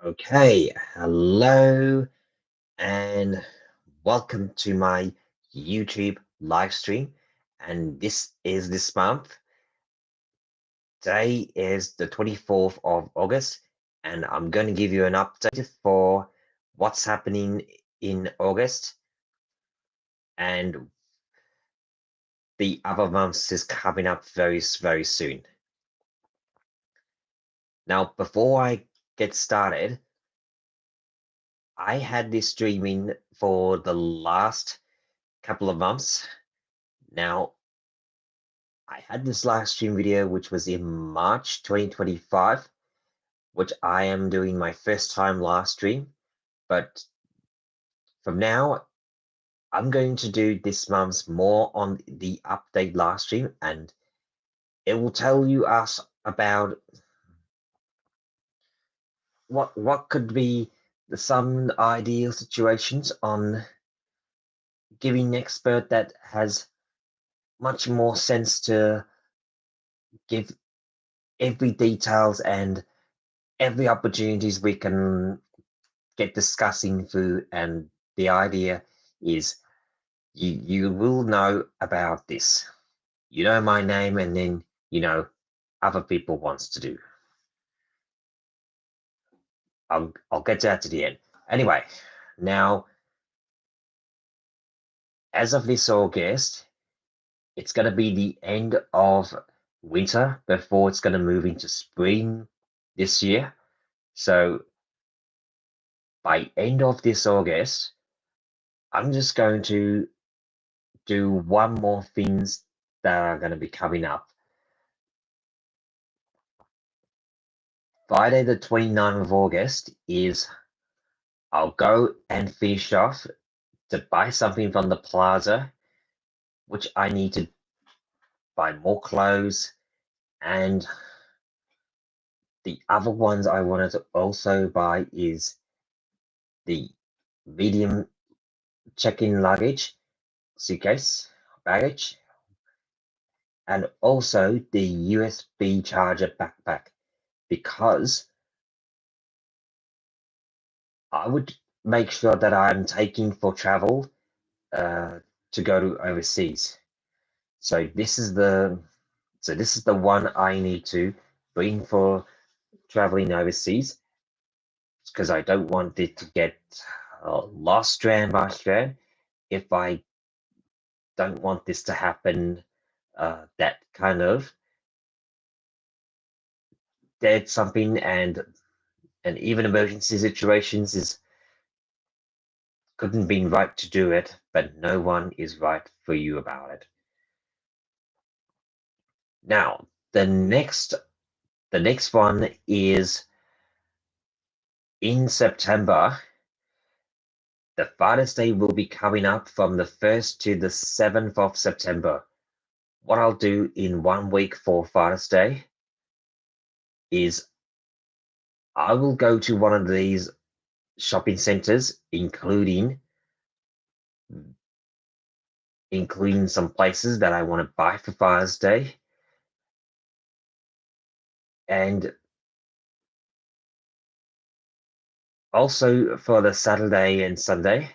Okay, hello and welcome to my YouTube live stream. And this month. Today is the 24th of August, and I'm going to give you an update for what's happening in August and the other months is coming up very soon. Now, before I get started, I had this streaming for the last couple of months. Now, I had this live stream video, which was in March 2025, which I am doing my first time live stream. But from now, I'm going to do this month's more on the update live stream, and it will tell you us about what could be some ideal situations on giving an expert that has much more sense to give every details and every opportunities we can get discussing through. And the idea is you will know about this. You know my name, and then you know other people wants to do. I'll get to that to the end. Anyway, now as of this August, it's gonna be the end of winter before it's gonna move into spring this year. So by end of this August, I'm just going to do one more things that are going to be coming up. Friday the 29th of August is I'll go and finish off to buy something from the plaza, which I need to buy more clothes, and the other ones I wanted to also buy is the medium check-in luggage, suitcase, baggage, and also the USB charger backpack, because I would make sure that I'm taking for travel to go to overseas. So this is the one I need to bring for traveling overseas, because I don't want it to get lost strand by strand. If I don't want this to happen, that kind of dead something, and even emergency situations is couldn't be right to do it, but no one is right for you about it. Now, the next one is in September. The Father's Day will be coming up from the 1st to the 7th of September. What I'll do in 1 week for Father's Day is I will go to one of these shopping centers, including some places that I want to buy for Father's Day. And also for the Saturday and Sunday,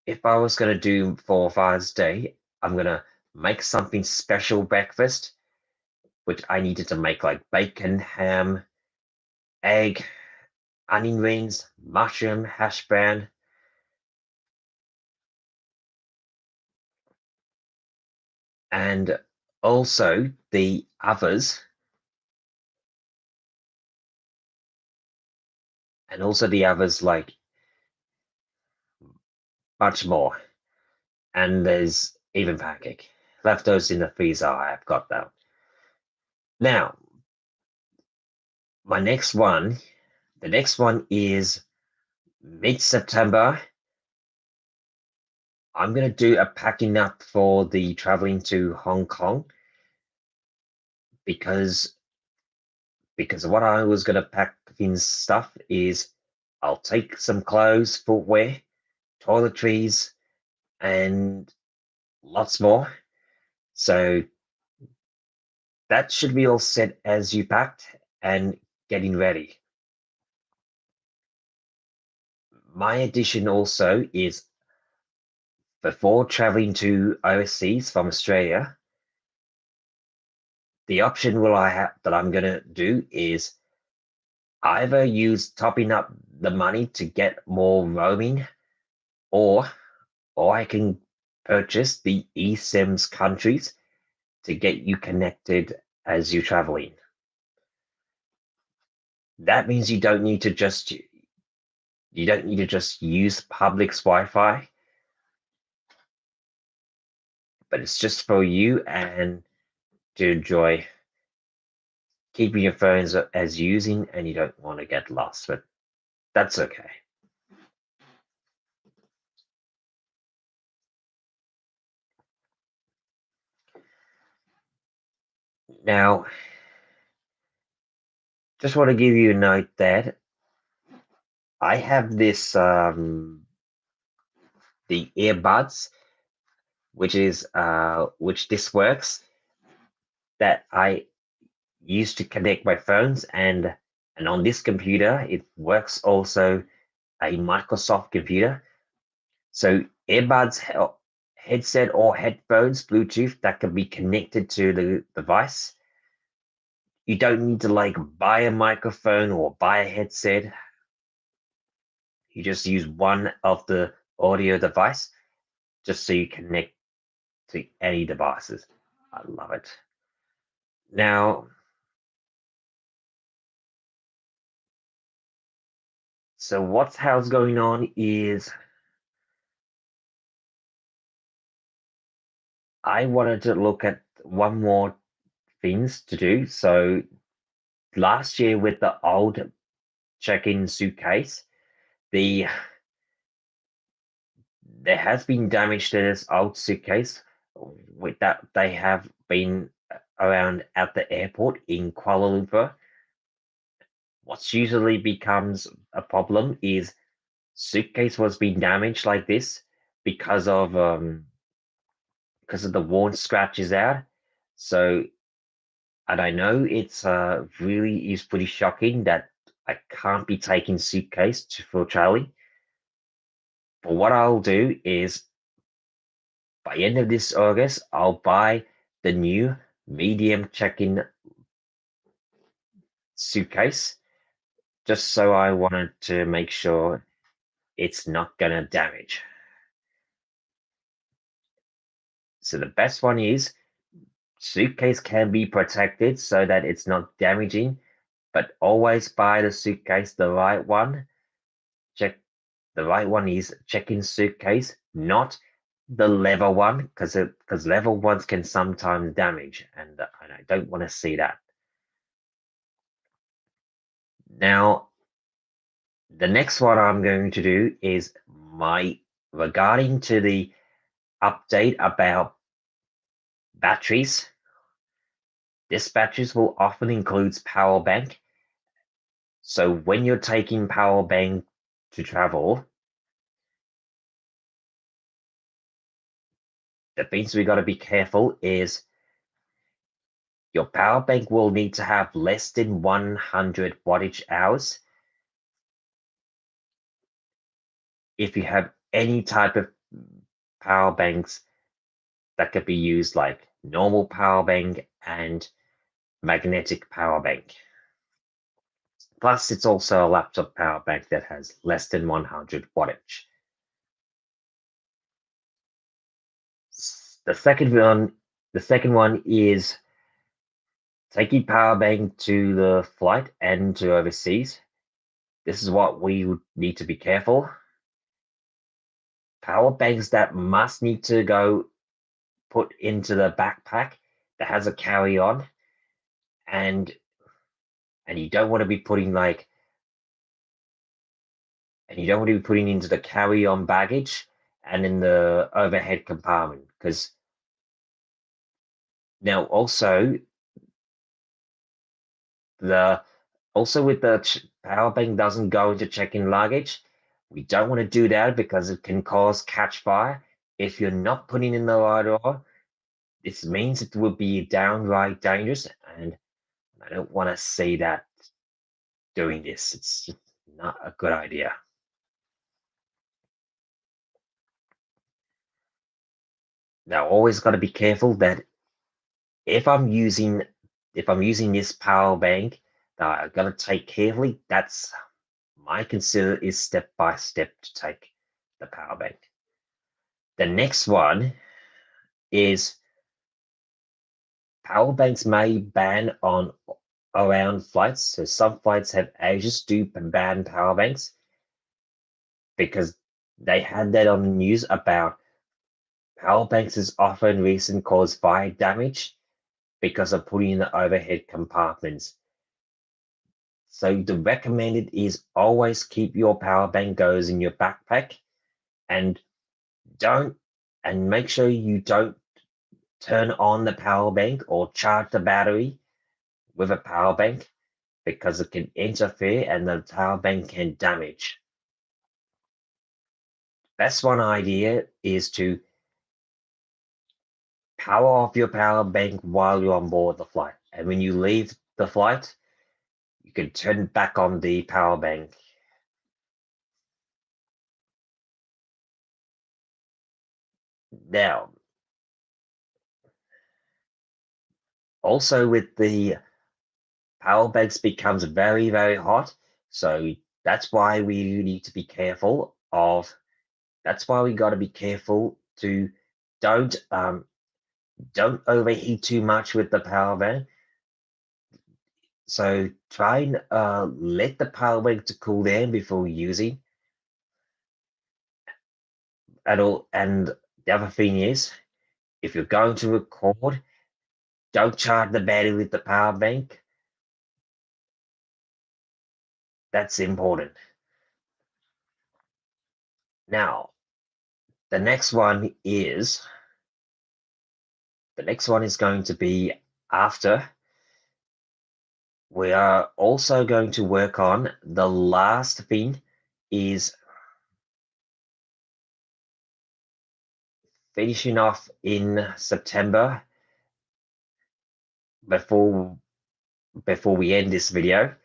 if I was going to do for Father's Day, I'm going to make something special breakfast, which I needed to make like bacon, ham, egg, onion rings, mushroom, hash brown. And also the others, like much more. And there's even pancake. Left those in the freezer. I've got that. Now, my next one, the next one is mid-September. I'm gonna do a packing up for the traveling to Hong Kong, because what I was gonna pack in stuff is I'll take some clothes, footwear, toiletries, and lots more. So that should be all set as you packed and getting ready. my addition also is before traveling to overseas from Australia, the option will I have that I'm gonna do is either use topping up the money to get more roaming, or I can purchase the eSIMs countries to get you connected as you're traveling. That means you don't need to just use public's Wi-Fi, but it's just for you and to enjoy keeping your phones as using, and you don't want to get lost, but that's okay. Now, just want to give you a note that I have this the earbuds, which this works, that I use to connect my phones, and on this computer it works also a Microsoft computer. So earbuds, headset or headphones, Bluetooth that can be connected to the device. You don't need to like buy a microphone or buy a headset. You just use one of the audio device just so you connect to any devices. I love it. Now, so how's going on is I wanted to look at one more things to do. So last year with the old check-in suitcase, the there has been damage to this old suitcase with that they have been around at the airport in Kuala Lumpur. What's usually becomes a problem is suitcase was being damaged like this because of the worn scratches out. So, and I know it's really is pretty shocking that I can't be taking suitcase for Charlie. But what I'll do is by end of this August, I'll buy the new medium check-in suitcase, just so I wanted to make sure it's not gonna damage. So the best one is suitcase can be protected so that it's not damaging, but always buy the suitcase the right one. Check the right one is check-in suitcase, not the leather one, because leather ones can sometimes damage, and I don't want to see that. Now, the next one I'm going to do is my regarding to the update about batteries. This batteries will often includes power bank. So when you're taking power bank to travel, the things we got to be careful is your power bank will need to have less than 100 wattage hours. If you have any type of power banks that could be used, like normal power bank and magnetic power bank. Plus, it's also a laptop power bank that has less than 100 wattage. The second one is taking power bank to the flight and to overseas. This is what we would need to be careful. Power banks that must need to go put into the backpack that has a carry-on, and you don't want to be putting into the carry-on baggage and in the overhead compartment, because now the with the power bank doesn't go into check-in luggage. We don't want to do that because it can cause catch fire. If you're not putting in the right order, this means it will be downright dangerous, and I don't want to see that doing this. It's just not a good idea. Now, always got to be careful that if I'm using this power bank, that I've got to take carefully. That's my consider is step by step to take the power bank. The next one is power banks may ban on around flights. So some flights have Asians do ban power banks because they had that on the news about power banks is often recent cause fire damage because of putting in the overhead compartments. So the recommended is always keep your power bank goes in your backpack and make sure you don't turn on the power bank or charge the battery with a power bank because it can interfere and the power bank can damage. Best one idea is to power off your power bank while you're on board the flight. And when you leave the flight, you can turn back on the power bank. Now, also with the power banks becomes very, very hot. So that's why we need to be careful of, that's why we got to be careful to don't overheat too much with the power bank. So try and let the power bank to cool down before using. And the other thing is, if you're going to record, don't charge the battery with the power bank. That's important. Now, the next one is going to be after. We are also going to work on the last thing is finishing off in September before we end this video.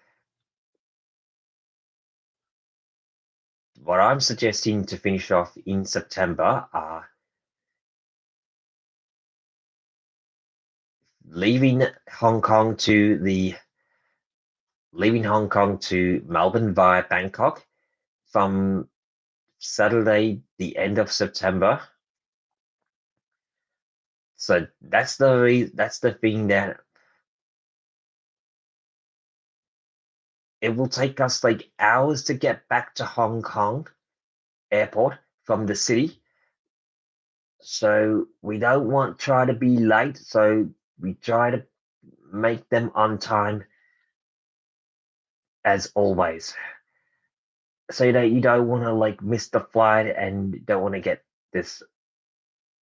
What I'm suggesting to finish off in September are leaving Hong Kong to Melbourne via Bangkok from Saturday, the end of September. So that's the thing that it will take us like hours to get back to Hong Kong airport from the city. So we don't want try to be late. So we try to make them on time as always. So that you don't want to like miss the flight and don't want to get this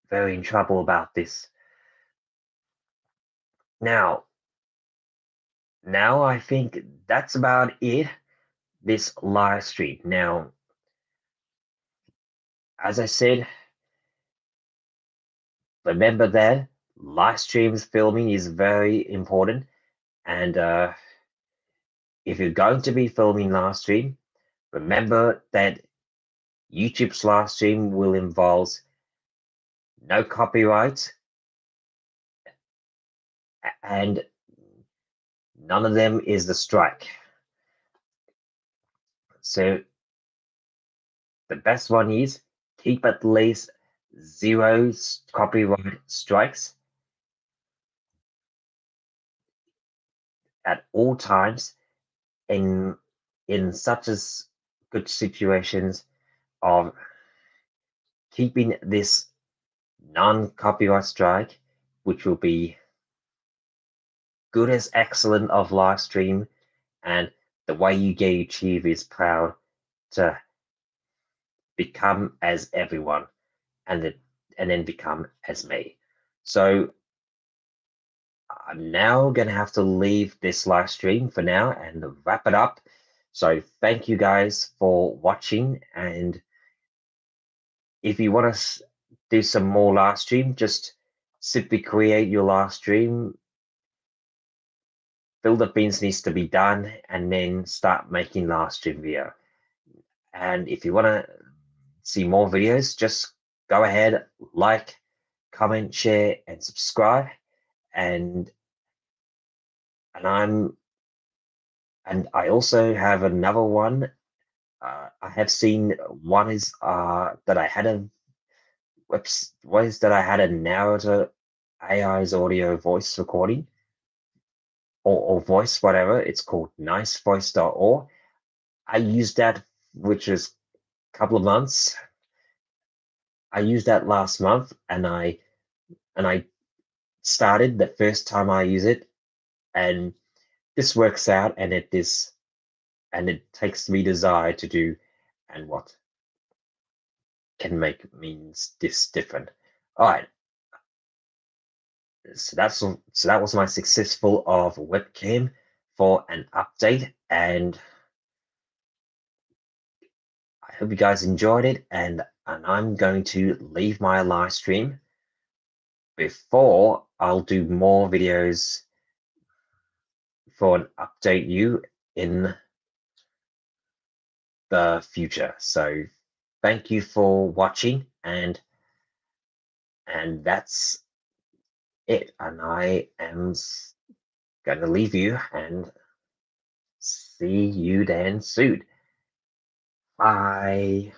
very in trouble about this. Now I think that's about it. This live stream. Now, as I said, remember that live streams filming is very important. And if you're going to be filming live stream, remember that YouTube's live stream will involve no copyright and none of them is the strike. So the best one is keep at least 0 copyright strikes at all times in such as good situations of keeping this non-copyright strike, which will be good as excellent of live stream, and the way you get achieve is proud to become as everyone and then become as me. So I'm now going to have to leave this live stream for now and wrap it up. So thank you guys for watching. And if you want to do some more live stream, just simply create your live stream. Fill the beans needs to be done and then start making live stream video. And if you want to see more videos, just go ahead, like, comment, share, and subscribe. And and I also have another one. I have seen one is that I had a was that I had a narrator AI's audio voice recording or voice, whatever. It's called nicevoice.org. I used that, which is a couple of months. I used that last month, and I started the first time I use it, and this works out, and it takes me desire to do, and what can make means this different. All right, so that was my successful of webcam for an update, and I hope you guys enjoyed it. And I'm going to leave my live stream before I'll do more videos for an update you in the future. So thank you for watching, and that's it. And I am going to leave you and see you then soon. Bye.